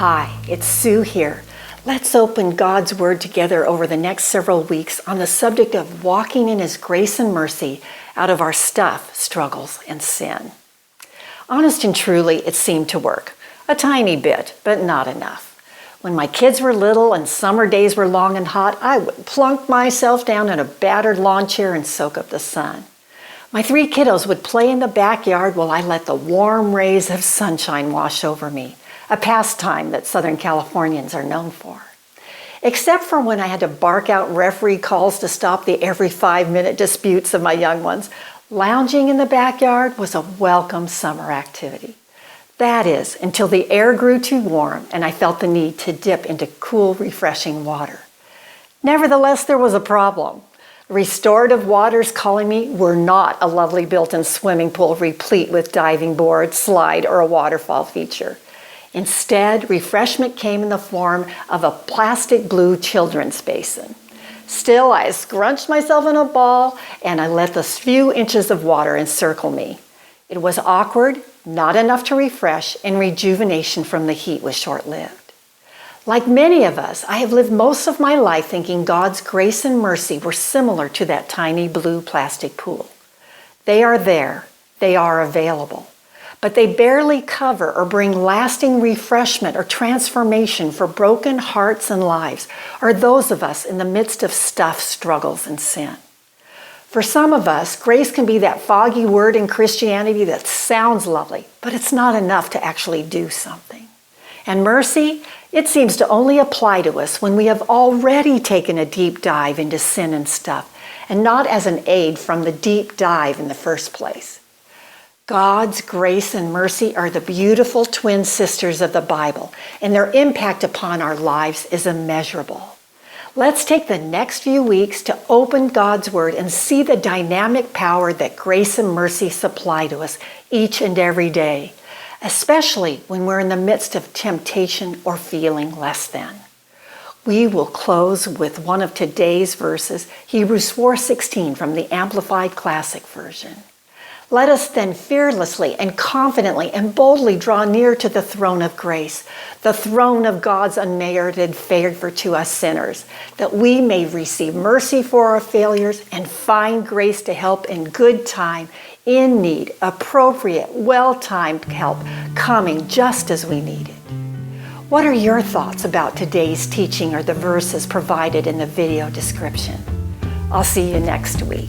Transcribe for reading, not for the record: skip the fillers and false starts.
Hi, it's Sue here. Let's open God's Word together over the next several weeks on the subject of walking in His grace and mercy out of our stuff, struggles, and sin. Honest and truly, it seemed to work. A tiny bit, but not enough. When my kids were little and summer days were long and hot, I would plunk myself down in a battered lawn chair and soak up the sun. My 3 kiddos would play in the backyard while I let the warm rays of sunshine wash over me, a pastime that Southern Californians are known for. Except for when I had to bark out referee calls to stop the every 5-minute disputes of my young ones, lounging in the backyard was a welcome summer activity. That is, until the air grew too warm and I felt the need to dip into cool, refreshing water. Nevertheless, there was a problem. The restorative waters calling me were not a lovely built-in swimming pool replete with diving board, slide, or a waterfall feature. Instead, refreshment came in the form of a plastic blue children's basin. Still, I scrunched myself in a ball and I let the few inches of water encircle me. It was awkward, not enough to refresh, and rejuvenation from the heat was short-lived. Like many of us, I have lived most of my life thinking God's grace and mercy were similar to that tiny blue plastic pool. They are there, they are available, but they barely cover or bring lasting refreshment or transformation for broken hearts and lives, or those of us in the midst of stuff, struggles, and sin. For some of us, grace can be that foggy word in Christianity that sounds lovely, but it's not enough to actually do something. And mercy, it seems to only apply to us when we have already taken a deep dive into sin and stuff, and not as an aid from the deep dive in the first place. God's grace and mercy are the beautiful twin sisters of the Bible, and their impact upon our lives is immeasurable. Let's take the next few weeks to open God's Word and see the dynamic power that grace and mercy supply to us each and every day, especially when we're in the midst of temptation or feeling less than. We will close with one of today's verses, Hebrews 4:16 from the Amplified Classic Version. Let us then fearlessly and confidently and boldly draw near to the throne of grace, the throne of God's unmerited favor to us sinners, that we may receive mercy for our failures and find grace to help in good time, in need, appropriate, well-timed help coming just as we need it. What are your thoughts about today's teaching or the verses provided in the video description? I'll see you next week.